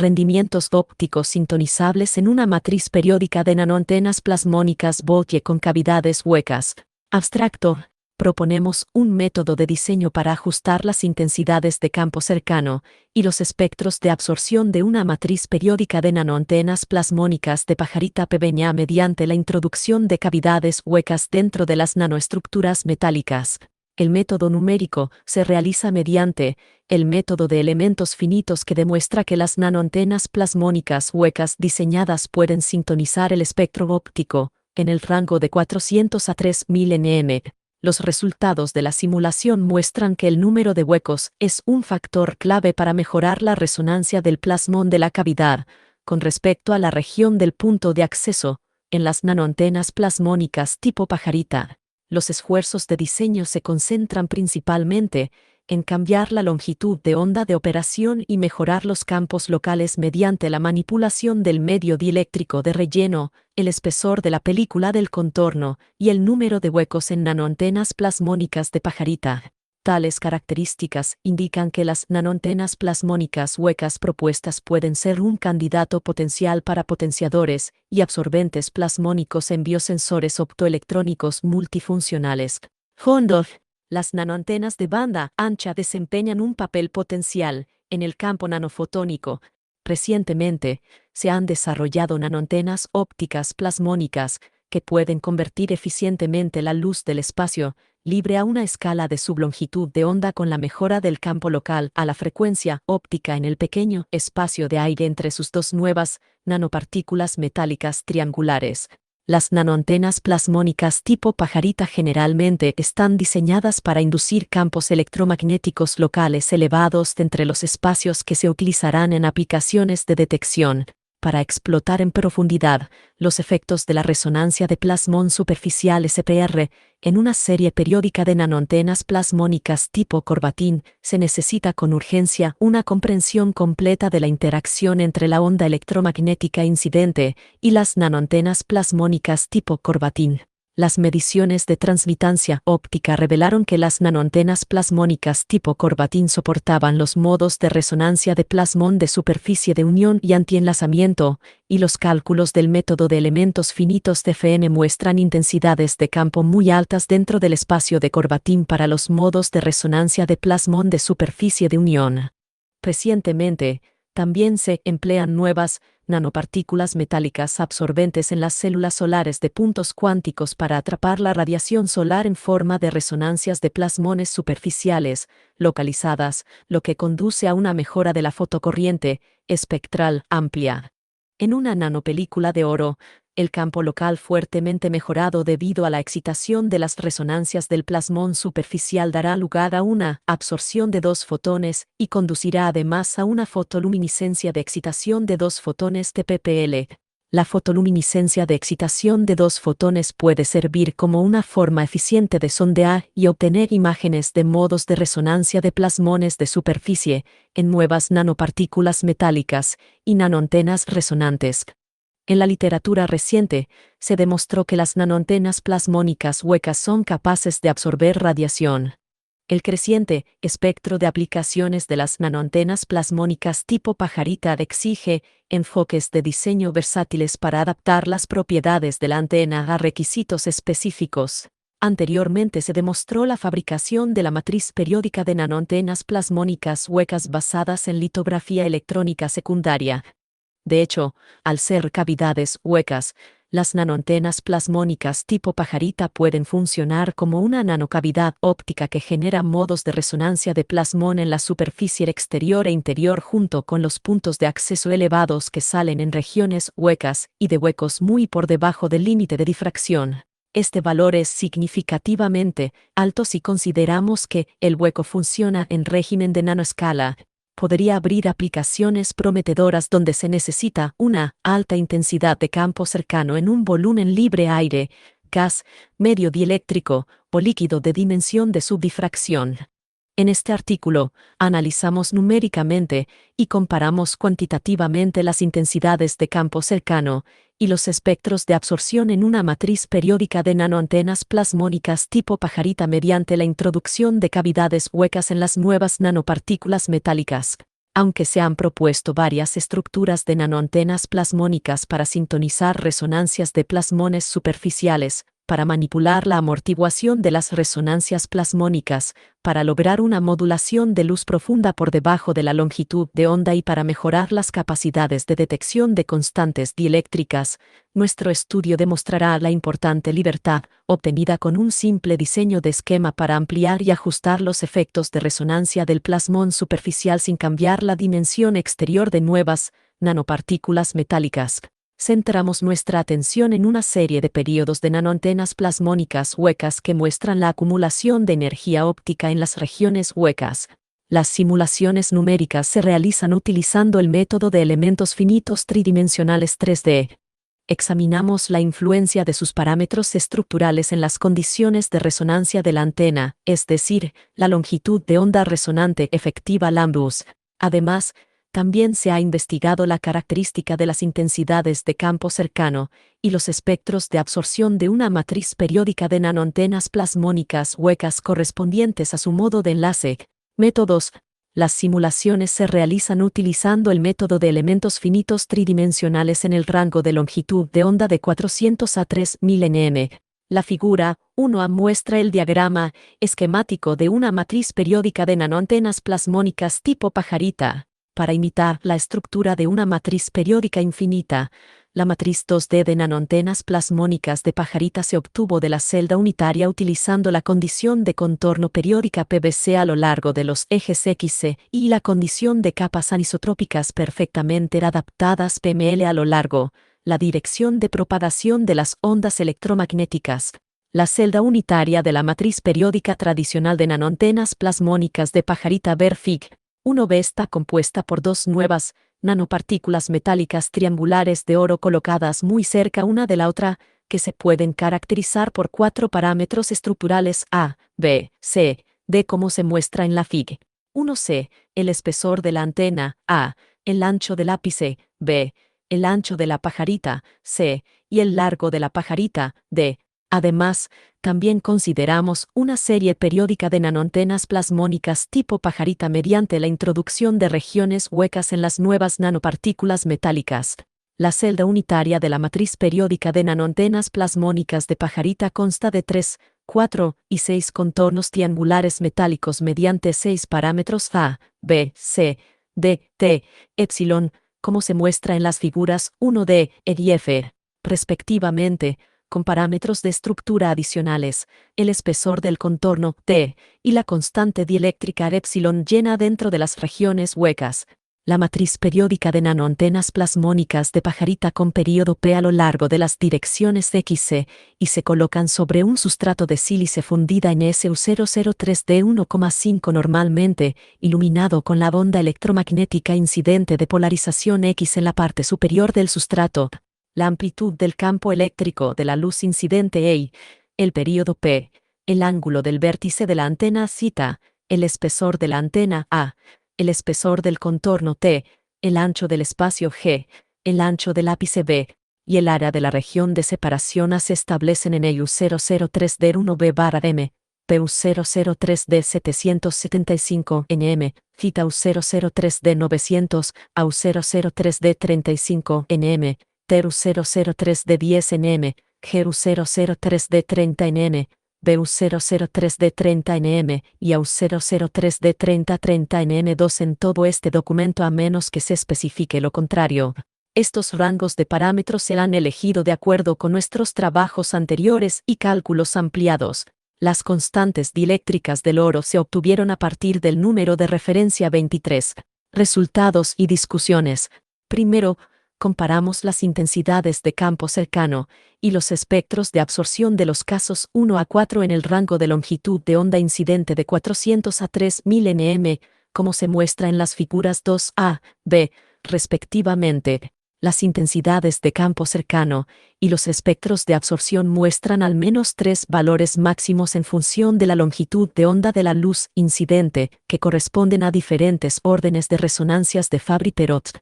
rendimientos ópticos sintonizables en una matriz periódica de nanoantenas plasmónicas Voltje con cavidades huecas. Abstracto. Proponemos un método de diseño para ajustar las intensidades de campo cercano y los espectros de absorción de una matriz periódica de nanoantenas plasmónicas de pajarita pequeña mediante la introducción de cavidades huecas dentro de las nanoestructuras metálicas. El método numérico se realiza mediante el método de elementos finitos que demuestra que las nanoantenas plasmónicas huecas diseñadas pueden sintonizar el espectro óptico en el rango de 400 a 3000 nm. Los resultados de la simulación muestran que el número de huecos es un factor clave para mejorar la resonancia del plasmón de la cavidad con respecto a la región del punto de acceso en las nanoantenas plasmónicas tipo pajarita. Los esfuerzos de diseño se concentran principalmente en cambiar la longitud de onda de operación y mejorar los campos locales mediante la manipulación del medio dieléctrico de relleno, el espesor de la película del contorno y el número de huecos en nanoantenas plasmónicas de pajarita. Tales características indican que las nanoantenas plasmónicas huecas propuestas pueden ser un candidato potencial para potenciadores y absorbentes plasmónicos en biosensores optoelectrónicos multifuncionales. Fondo. Las nanoantenas de banda ancha desempeñan un papel potencial en el campo nanofotónico. Recientemente, se han desarrollado nanoantenas ópticas plasmónicas que pueden convertir eficientemente la luz del espacio libre a una escala de sublongitud de onda con la mejora del campo local a la frecuencia óptica en el pequeño espacio de aire entre sus dos nuevas nanopartículas metálicas triangulares. Las nanoantenas plasmónicas tipo pajarita generalmente están diseñadas para inducir campos electromagnéticos locales elevados entre los espacios que se utilizarán en aplicaciones de detección, para explotar en profundidad los efectos de la resonancia de plasmón superficial SPR. En una serie periódica de nanoantenas plasmónicas tipo corbatín, se necesita con urgencia una comprensión completa de la interacción entre la onda electromagnética incidente y las nanoantenas plasmónicas tipo corbatín. Las mediciones de transmitancia óptica revelaron que las nanoantenas plasmónicas tipo corbatín soportaban los modos de resonancia de plasmón de superficie de unión y antienlazamiento, y los cálculos del método de elementos finitos TFM muestran intensidades de campo muy altas dentro del espacio de corbatín para los modos de resonancia de plasmón de superficie de unión. Recientemente, también se emplean nuevas nanopartículas metálicas absorbentes en las células solares de puntos cuánticos para atrapar la radiación solar en forma de resonancias de plasmones superficiales, localizadas, lo que conduce a una mejora de la fotocorriente espectral amplia. En una nanopelícula de oro, el campo local fuertemente mejorado debido a la excitación de las resonancias del plasmón superficial dará lugar a una absorción de 2 fotones y conducirá además a una fotoluminiscencia de excitación de 2 fotones TPPL. La fotoluminiscencia de excitación de 2 fotones puede servir como una forma eficiente de sondear y obtener imágenes de modos de resonancia de plasmones de superficie en nuevas nanopartículas metálicas y nanoantenas resonantes. En la literatura reciente, se demostró que las nanoantenas plasmónicas huecas son capaces de absorber radiación. El creciente espectro de aplicaciones de las nanoantenas plasmónicas tipo pajarita exige enfoques de diseño versátiles para adaptar las propiedades de la antena a requisitos específicos. Anteriormente se demostró la fabricación de la matriz periódica de nanoantenas plasmónicas huecas basadas en litografía electrónica secundaria. De hecho, al ser cavidades huecas, las nanoantenas plasmónicas tipo pajarita pueden funcionar como una nanocavidad óptica que genera modos de resonancia de plasmón en la superficie exterior e interior junto con los puntos de acceso elevados que salen en regiones huecas y de huecos muy por debajo del límite de difracción. Este valor es significativamente alto si consideramos que el hueco funciona en régimen de nanoescala. Podría abrir aplicaciones prometedoras donde se necesita una alta intensidad de campo cercano en un volumen libre aire, gas, medio dieléctrico o líquido de dimensión de subdifracción. En este artículo, analizamos numéricamente y comparamos cuantitativamente las intensidades de campo cercano y los espectros de absorción en una matriz periódica de nanoantenas plasmónicas tipo pajarita mediante la introducción de cavidades huecas en las nuevas nanopartículas metálicas. Aunque se han propuesto varias estructuras de nanoantenas plasmónicas para sintonizar resonancias de plasmones superficiales, para manipular la amortiguación de las resonancias plasmónicas, para lograr una modulación de luz profunda por debajo de la longitud de onda y para mejorar las capacidades de detección de constantes dieléctricas, nuestro estudio demostrará la importante libertad obtenida con un simple diseño de esquema para ampliar y ajustar los efectos de resonancia del plasmón superficial sin cambiar la dimensión exterior de nuevas nanopartículas metálicas. Centramos nuestra atención en una serie de períodos de nanoantenas plasmónicas huecas que muestran la acumulación de energía óptica en las regiones huecas. Las simulaciones numéricas se realizan utilizando el método de elementos finitos tridimensionales 3D. Examinamos la influencia de sus parámetros estructurales en las condiciones de resonancia de la antena, es decir, la longitud de onda resonante efectiva lambus. Además, también se ha investigado la característica de las intensidades de campo cercano y los espectros de absorción de una matriz periódica de nanoantenas plasmónicas huecas correspondientes a su modo de enlace. Métodos. Las simulaciones se realizan utilizando el método de elementos finitos tridimensionales en el rango de longitud de onda de 400 a 3000 nm. La figura 1A muestra el diagrama esquemático de una matriz periódica de nanoantenas plasmónicas tipo pajarita. Para imitar la estructura de una matriz periódica infinita, la matriz 2D de nanoantenas plasmónicas de pajarita se obtuvo de la celda unitaria utilizando la condición de contorno periódica PVC a lo largo de los ejes X y la condición de capas anisotrópicas perfectamente adaptadas PML a lo largo, la dirección de propagación de las ondas electromagnéticas. La celda unitaria de la matriz periódica tradicional de nanoantenas plasmónicas de pajarita Ver-Fig 1B está compuesta por dos nuevas nanopartículas metálicas triangulares de oro colocadas muy cerca una de la otra, que se pueden caracterizar por cuatro parámetros estructurales A, B, C, D como se muestra en la Fig. 1C, el espesor de la antena, A, el ancho del ápice, B, el ancho de la pajarita, C, y el largo de la pajarita, D. Además, también consideramos una serie periódica de nanoantenas plasmónicas tipo pajarita mediante la introducción de regiones huecas en las nuevas nanopartículas metálicas. La celda unitaria de la matriz periódica de nanoantenas plasmónicas de pajarita consta de 3, 4 y 6 contornos triangulares metálicos mediante 6 parámetros A, B, C, D, T, epsilon, como se muestra en las figuras 1D y F, respectivamente, con parámetros de estructura adicionales, el espesor del contorno T y la constante dieléctrica epsilon llena dentro de las regiones huecas. La matriz periódica de nanoantenas plasmónicas de pajarita con período P a lo largo de las direcciones X y se colocan sobre un sustrato de sílice fundida en SU003D 1,5 normalmente, iluminado con la onda electromagnética incidente de polarización X en la parte superior del sustrato. La amplitud del campo eléctrico de la luz incidente E, el período P, el ángulo del vértice de la antena θ, el espesor de la antena A, el espesor del contorno T, el ancho del espacio G, el ancho del ápice B, y el área de la región de separación A se establecen en EU003D1B/M, PU003D 775 nm, θU003D 900, AU003D 35 nm, TERU003D 10 nm, GERU003D 30 nm, BU003D 30 nm y AU003D 30 nm2 en todo este documento a menos que se especifique lo contrario. Estos rangos de parámetros se han elegido de acuerdo con nuestros trabajos anteriores y cálculos ampliados. Las constantes dieléctricas del oro se obtuvieron a partir del número de referencia 23. Resultados y discusiones. Primero, comparamos las intensidades de campo cercano y los espectros de absorción de los casos 1 a 4 en el rango de longitud de onda incidente de 400 a 3000 nm, como se muestra en las figuras 2A, B, respectivamente. Las intensidades de campo cercano y los espectros de absorción muestran al menos 3 valores máximos en función de la longitud de onda de la luz incidente, que corresponden a diferentes órdenes de resonancias de Fabry-Perot.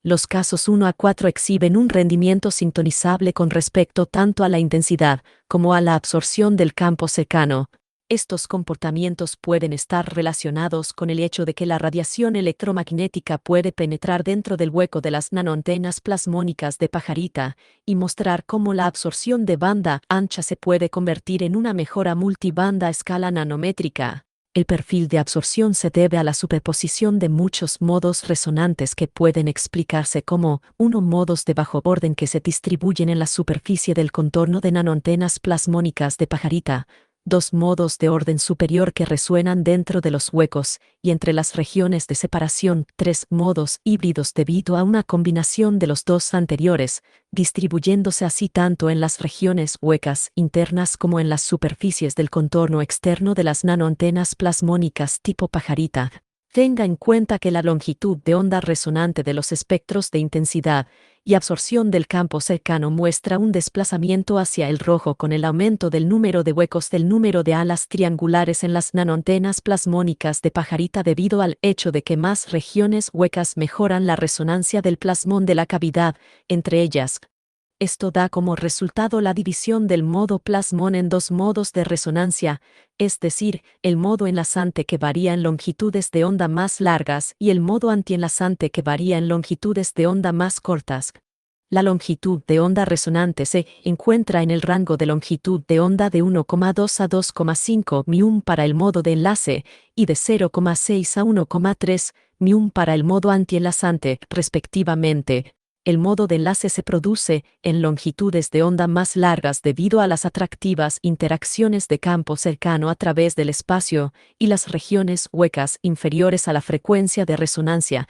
Los casos 1 a 4 exhiben un rendimiento sintonizable con respecto tanto a la intensidad como a la absorción del campo cercano. Estos comportamientos pueden estar relacionados con el hecho de que la radiación electromagnética puede penetrar dentro del hueco de las nanoantenas plasmónicas de pajarita y mostrar cómo la absorción de banda ancha se puede convertir en una mejora multibanda a escala nanométrica. El perfil de absorción se debe a la superposición de muchos modos resonantes que pueden explicarse como 1 modos de bajo orden que se distribuyen en la superficie del contorno de nanoantenas plasmónicas de pajarita, 2 modos de orden superior que resuenan dentro de los huecos y entre las regiones de separación, 3 modos híbridos debido a una combinación de los 2 anteriores, distribuyéndose así tanto en las regiones huecas internas como en las superficies del contorno externo de las nanoantenas plasmónicas tipo pajarita. Tenga en cuenta que la longitud de onda resonante de los espectros de intensidad y absorción del campo cercano muestra un desplazamiento hacia el rojo con el aumento del número de huecos del número de alas triangulares en las nanoantenas plasmónicas de pajarita debido al hecho de que más regiones huecas mejoran la resonancia del plasmón de la cavidad, entre ellas. Esto da como resultado la división del modo plasmón en 2 modos de resonancia, es decir, el modo enlazante que varía en longitudes de onda más largas y el modo antienlazante que varía en longitudes de onda más cortas. La longitud de onda resonante se encuentra en el rango de longitud de onda de 1,2 a 2,5 μ para el modo de enlace y de 0,6 a 1,3 μ para el modo antienlazante, respectivamente. El modo de enlace se produce en longitudes de onda más largas debido a las atractivas interacciones de campo cercano a través del espacio y las regiones huecas inferiores a la frecuencia de resonancia.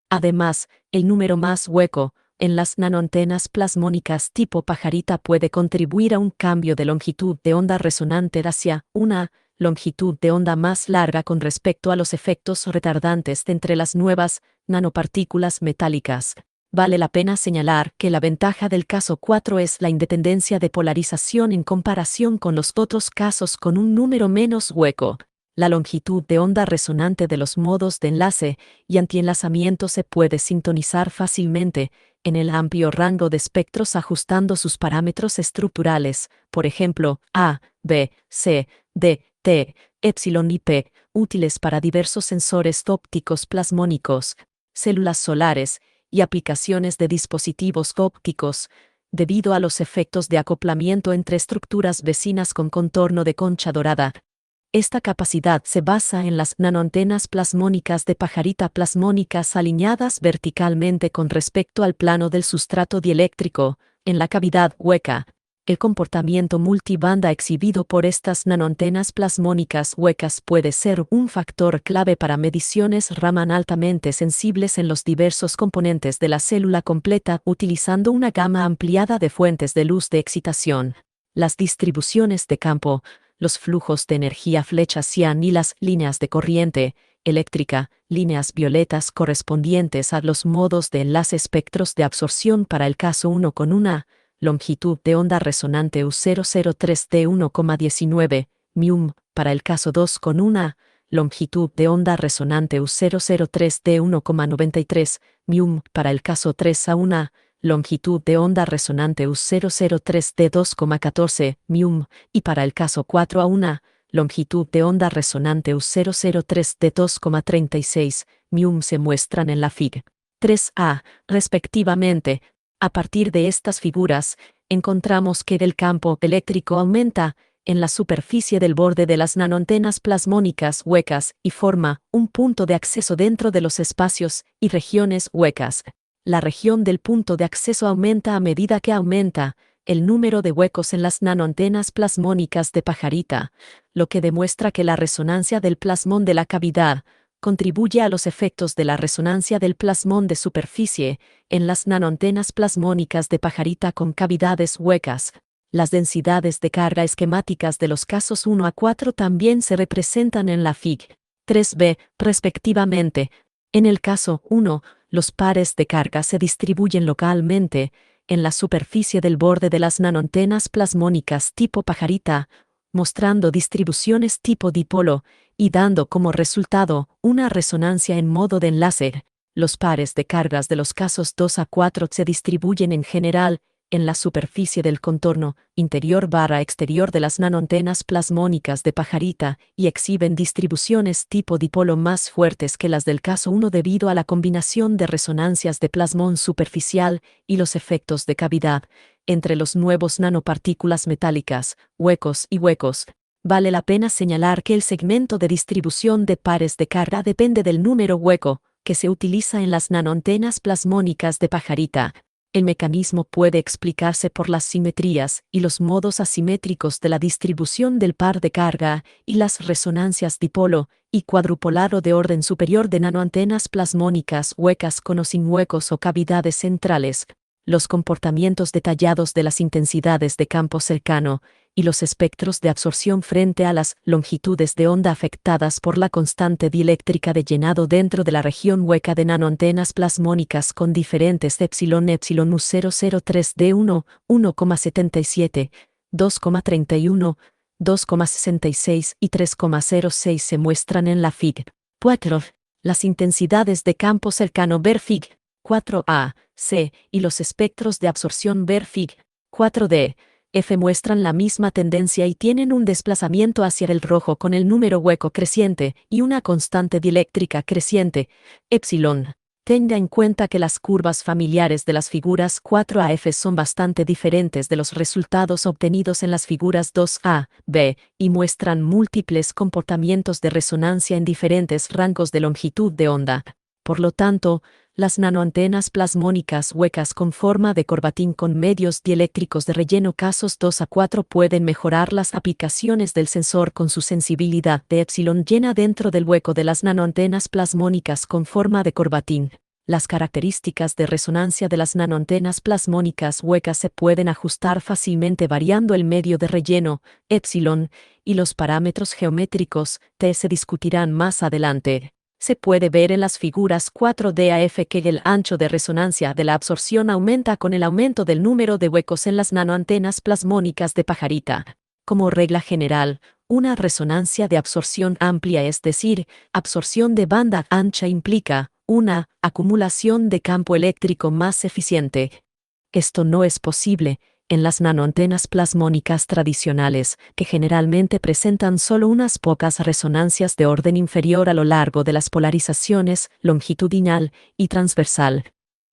Además, el número más hueco en las nanoantenas plasmónicas tipo pajarita puede contribuir a un cambio de longitud de onda resonante hacia una longitud de onda más larga con respecto a los efectos retardantes de entre las nuevas nanopartículas metálicas. Vale la pena señalar que la ventaja del caso 4 es la independencia de polarización en comparación con los otros casos con un número menos hueco. La longitud de onda resonante de los modos de enlace y antienlazamiento se puede sintonizar fácilmente en el amplio rango de espectros ajustando sus parámetros estructurales, por ejemplo, A, B, C, D, T, Epsilon y P, útiles para diversos sensores ópticos plasmónicos, células solares, y aplicaciones de dispositivos ópticos, debido a los efectos de acoplamiento entre estructuras vecinas con contorno de concha dorada. Esta capacidad se basa en las nanoantenas plasmónicas de pajarita plasmónicas alineadas verticalmente con respecto al plano del sustrato dieléctrico, en la cavidad hueca. El comportamiento multibanda exhibido por estas nanoantenas plasmónicas huecas puede ser un factor clave para mediciones Raman altamente sensibles en los diversos componentes de la célula completa utilizando una gama ampliada de fuentes de luz de excitación. Las distribuciones de campo, los flujos de energía flecha cian y las líneas de corriente eléctrica, líneas violetas correspondientes a los modos de enlace espectros de absorción para el caso 1 con una longitud de onda resonante U003 de 1,19 μ, para el caso 2 con una longitud de onda resonante U003 de 1,93 μ, para el caso 3 a una longitud de onda resonante U003 de 2,14 μ, y para el caso 4 a una longitud de onda resonante U003 de 2,36 μ se muestran en la Fig. 3a, respectivamente. A partir de estas figuras, encontramos que el campo eléctrico aumenta en la superficie del borde de las nanoantenas plasmónicas huecas y forma un punto de acceso dentro de los espacios y regiones huecas. La región del punto de acceso aumenta a medida que aumenta el número de huecos en las nanoantenas plasmónicas de pajarita, lo que demuestra que la resonancia del plasmón de la cavidad contribuye a los efectos de la resonancia del plasmón de superficie en las nanoantenas plasmónicas de pajarita con cavidades huecas. Las densidades de carga esquemáticas de los casos 1 a 4 también se representan en la Fig. 3b, respectivamente. En el caso 1, los pares de carga se distribuyen localmente en la superficie del borde de las nanoantenas plasmónicas tipo pajarita, mostrando distribuciones tipo dipolo y dando como resultado una resonancia en modo de enlace. Los pares de cargas de los casos 2 a 4 se distribuyen en general en la superficie del contorno interior/exterior de las nanoantenas plasmónicas de pajarita y exhiben distribuciones tipo dipolo más fuertes que las del caso 1 debido a la combinación de resonancias de plasmón superficial y los efectos de cavidad entre los nuevos nanopartículas metálicas, huecos y huecos. Vale la pena señalar que el segmento de distribución de pares de carga depende del número hueco que se utiliza en las nanoantenas plasmónicas de pajarita. El mecanismo puede explicarse por las simetrías y los modos asimétricos de la distribución del par de carga y las resonancias dipolo y cuadrupolado de orden superior de nanoantenas plasmónicas huecas con o sin huecos o cavidades centrales, los comportamientos detallados de las intensidades de campo cercano y los espectros de absorción frente a las longitudes de onda afectadas por la constante dieléctrica de llenado dentro de la región hueca de nanoantenas plasmónicas con diferentes epsilon U003D1, 1,77, 2,31, 2,66 y 3,06 se muestran en la Fig. 4. Las intensidades de campo cercano ver Fig. 4a, c y los espectros de absorción ver Fig. 4d. F muestran la misma tendencia y tienen un desplazamiento hacia el rojo con el número hueco creciente y una constante dieléctrica creciente, epsilon. Tenga en cuenta que las curvas familiares de las figuras 4a F son bastante diferentes de los resultados obtenidos en las figuras 2a, b, y muestran múltiples comportamientos de resonancia en diferentes rangos de longitud de onda. Por lo tanto, las nanoantenas plasmónicas huecas con forma de corbatín con medios dieléctricos de relleno casos 2 a 4 pueden mejorar las aplicaciones del sensor con su sensibilidad de epsilon llena dentro del hueco de las nanoantenas plasmónicas con forma de corbatín. Las características de resonancia de las nanoantenas plasmónicas huecas se pueden ajustar fácilmente variando el medio de relleno, epsilon, y los parámetros geométricos, t se discutirán más adelante. Se puede ver en las figuras 4D a F que el ancho de resonancia de la absorción aumenta con el aumento del número de huecos en las nanoantenas plasmónicas de pajarita. Como regla general, una resonancia de absorción amplia, es decir, absorción de banda ancha, implica una acumulación de campo eléctrico más eficiente. Esto no es posible en las nanoantenas plasmónicas tradicionales, que generalmente presentan solo unas pocas resonancias de orden inferior a lo largo de las polarizaciones longitudinal y transversal.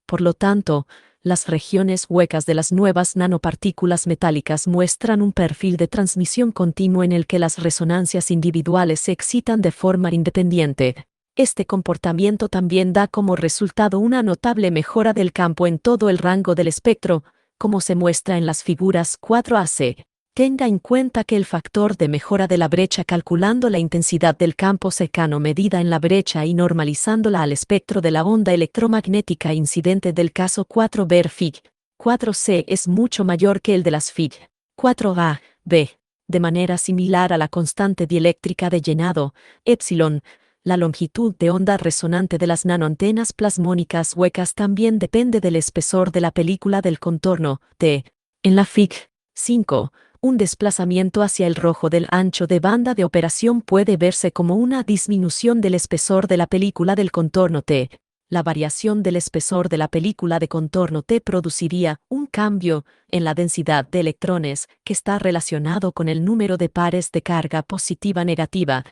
Por lo tanto, las regiones huecas de las nuevas nanopartículas metálicas muestran un perfil de transmisión continuo en el que las resonancias individuales se excitan de forma independiente. Este comportamiento también da como resultado una notable mejora del campo en todo el rango del espectro, como se muestra en las figuras 4a-c. Tenga en cuenta que el factor de mejora de la brecha calculando la intensidad del campo cercano medida en la brecha y normalizándola al espectro de la onda electromagnética incidente del caso 4 ver Fig. 4c es mucho mayor que el de las Fig. 4a, b. De manera similar a la constante dieléctrica de llenado, epsilon, la longitud de onda resonante de las nanoantenas plasmónicas huecas también depende del espesor de la película del contorno, t. En la Fig. 5, un desplazamiento hacia el rojo del ancho de banda de operación puede verse como una disminución del espesor de la película del contorno t. La variación del espesor de la película de contorno t produciría un cambio en la densidad de electrones que está relacionado con el número de pares de carga positiva-negativa.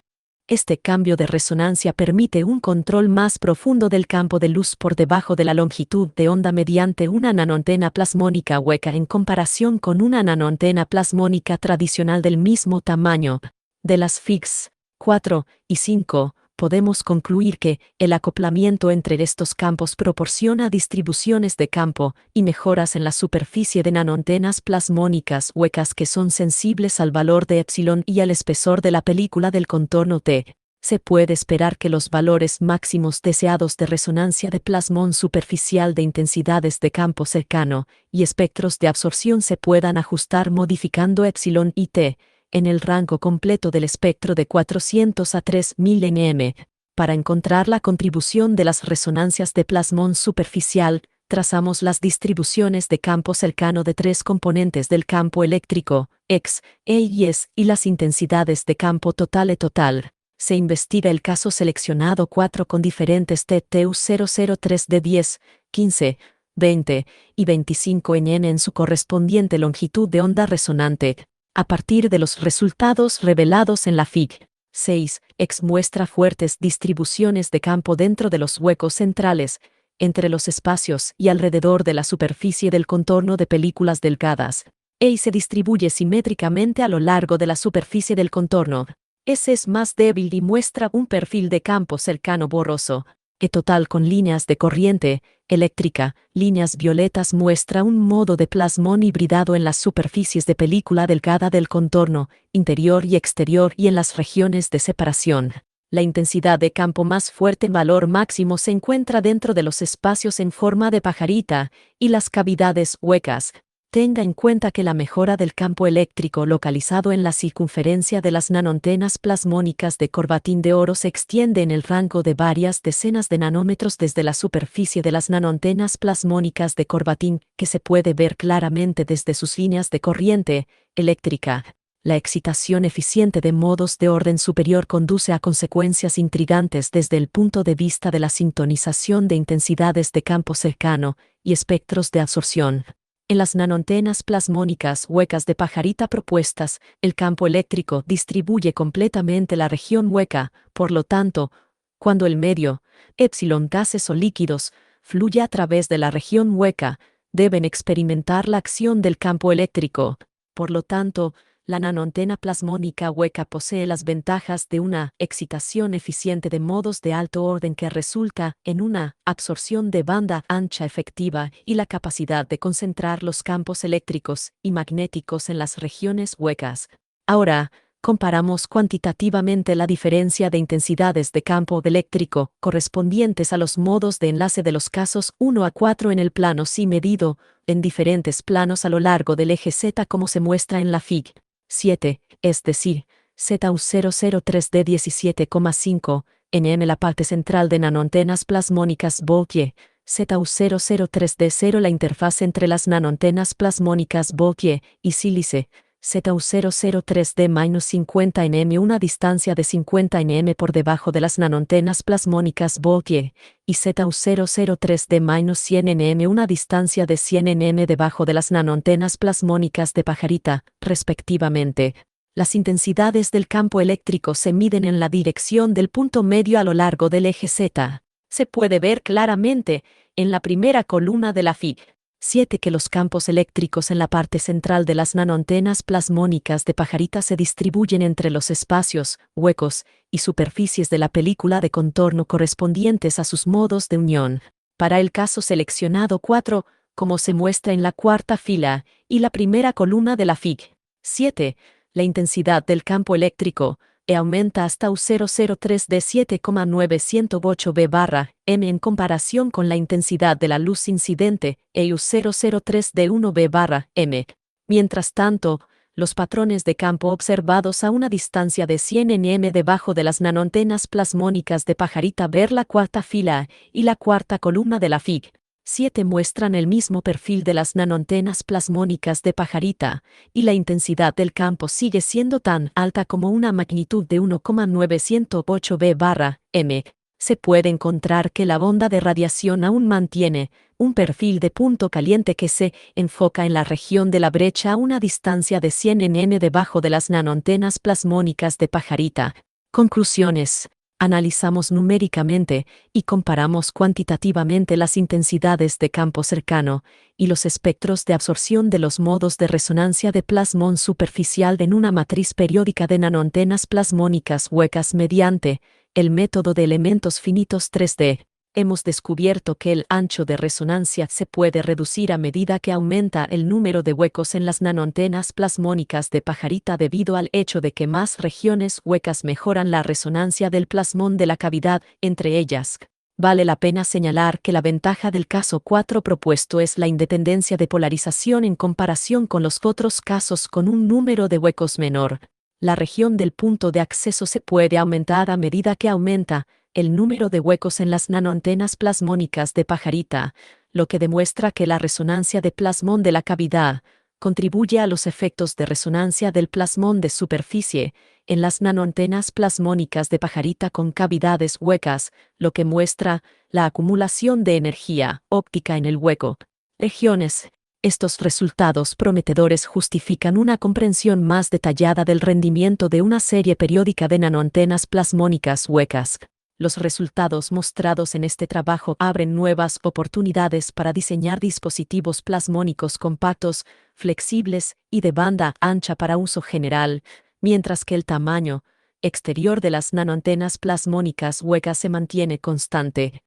Este cambio de resonancia permite un control más profundo del campo de luz por debajo de la longitud de onda mediante una nanoantena plasmónica hueca en comparación con una nanoantena plasmónica tradicional del mismo tamaño. De las Figs 4 y 5, podemos concluir que el acoplamiento entre estos campos proporciona distribuciones de campo y mejoras en la superficie de nanoantenas plasmónicas huecas que son sensibles al valor de epsilon y al espesor de la película del contorno t. Se puede esperar que los valores máximos deseados de resonancia de plasmón superficial de intensidades de campo cercano y espectros de absorción se puedan ajustar modificando epsilon y t en el rango completo del espectro de 400 a 3000 nm. Para encontrar la contribución de las resonancias de plasmón superficial, trazamos las distribuciones de campo cercano de tres componentes del campo eléctrico, X, E y S, y las intensidades de campo total e total. Se investiga el caso seleccionado 4 con diferentes TTU 003 de 10, 15, 20 y 25 nm en su correspondiente longitud de onda resonante. A partir de los resultados revelados en la Fig. 6X muestra fuertes distribuciones de campo dentro de los huecos centrales, entre los espacios y alrededor de la superficie del contorno de películas delgadas, y se distribuye simétricamente a lo largo de la superficie del contorno. S es más débil y muestra un perfil de campo cercano borroso. E total con líneas de corriente eléctrica, líneas violetas muestra un modo de plasmón hibridado en las superficies de película delgada del contorno, interior y exterior y en las regiones de separación. La intensidad de campo más fuerte en valor máximo se encuentra dentro de los espacios en forma de pajarita y las cavidades huecas. Tenga en cuenta que la mejora del campo eléctrico localizado en la circunferencia de las nanoantenas plasmónicas de corbatín de oro se extiende en el rango de varias decenas de nanómetros desde la superficie de las nanoantenas plasmónicas de corbatín, que se puede ver claramente desde sus líneas de corriente eléctrica. La excitación eficiente de modos de orden superior conduce a consecuencias intrigantes desde el punto de vista de la sintonización de intensidades de campo cercano y espectros de absorción. En las nanoantenas plasmónicas huecas de pajarita propuestas, el campo eléctrico distribuye completamente la región hueca, por lo tanto, cuando el medio, epsilon gases o líquidos, fluye a través de la región hueca, deben experimentar la acción del campo eléctrico. Por lo tanto, la nanoantena plasmónica hueca posee las ventajas de una excitación eficiente de modos de alto orden que resulta en una absorción de banda ancha efectiva y la capacidad de concentrar los campos eléctricos y magnéticos en las regiones huecas. Ahora, comparamos cuantitativamente la diferencia de intensidades de campo eléctrico correspondientes a los modos de enlace de los casos 1 a 4 en el plano sí medido, en diferentes planos a lo largo del eje Z como se muestra en la Fig. 7, es decir, ZU003D 17,5 nm la parte central de nanoantenas plasmónicas Bourdieu, ZU003D0 la interfaz entre las nanoantenas plasmónicas Bourdieu y sílice, ZU003D-50 nm una distancia de 50 nm por debajo de las nanoantenas plasmónicas Bourdieu, y ZU003D-100 nm una distancia de 100 nm debajo de las nanoantenas plasmónicas de pajarita, respectivamente. Las intensidades del campo eléctrico se miden en la dirección del punto medio a lo largo del eje Z. Se puede ver claramente en la primera columna de la Fig. 7 que los campos eléctricos en la parte central de las nanoantenas plasmónicas de pajarita se distribuyen entre los espacios, huecos y superficies de la película de contorno correspondientes a sus modos de unión. Para el caso seleccionado 4, como se muestra en la cuarta fila y la primera columna de la Fig. 7, la intensidad del campo eléctrico aumenta hasta U003 de 7,908 B/m en comparación con la intensidad de la luz incidente U003 de 1 B/m. Mientras tanto, los patrones de campo observados a una distancia de 100 nm debajo de las nanoantenas plasmónicas de pajarita ver la cuarta fila y la cuarta columna de la Fig. 7 muestran el mismo perfil de las nanoantenas plasmónicas de pajarita, y la intensidad del campo sigue siendo tan alta como una magnitud de 1,908 B/m. Se puede encontrar que la onda de radiación aún mantiene un perfil de punto caliente que se enfoca en la región de la brecha a una distancia de 100 nm debajo de las nanoantenas plasmónicas de pajarita. Conclusiones. Analizamos numéricamente y comparamos cuantitativamente las intensidades de campo cercano y los espectros de absorción de los modos de resonancia de plasmón superficial en una matriz periódica de nanoantenas plasmónicas huecas mediante el método de elementos finitos 3D. Hemos descubierto que el ancho de resonancia se puede reducir a medida que aumenta el número de huecos en las nanoantenas plasmónicas de pajarita debido al hecho de que más regiones huecas mejoran la resonancia del plasmón de la cavidad entre ellas. Vale la pena señalar que la ventaja del caso 4 propuesto es la independencia de polarización en comparación con los otros casos con un número de huecos menor. La región del punto de acceso se puede aumentar a medida que aumenta el número de huecos en las nanoantenas plasmónicas de pajarita, lo que demuestra que la resonancia de plasmón de la cavidad contribuye a los efectos de resonancia del plasmón de superficie en las nanoantenas plasmónicas de pajarita con cavidades huecas, lo que muestra la acumulación de energía óptica en el hueco. Regiones. Estos resultados prometedores justifican una comprensión más detallada del rendimiento de una serie periódica de nanoantenas plasmónicas huecas. Los resultados mostrados en este trabajo abren nuevas oportunidades para diseñar dispositivos plasmónicos compactos, flexibles y de banda ancha para uso general, mientras que el tamaño exterior de las nanoantenas plasmónicas huecas se mantiene constante.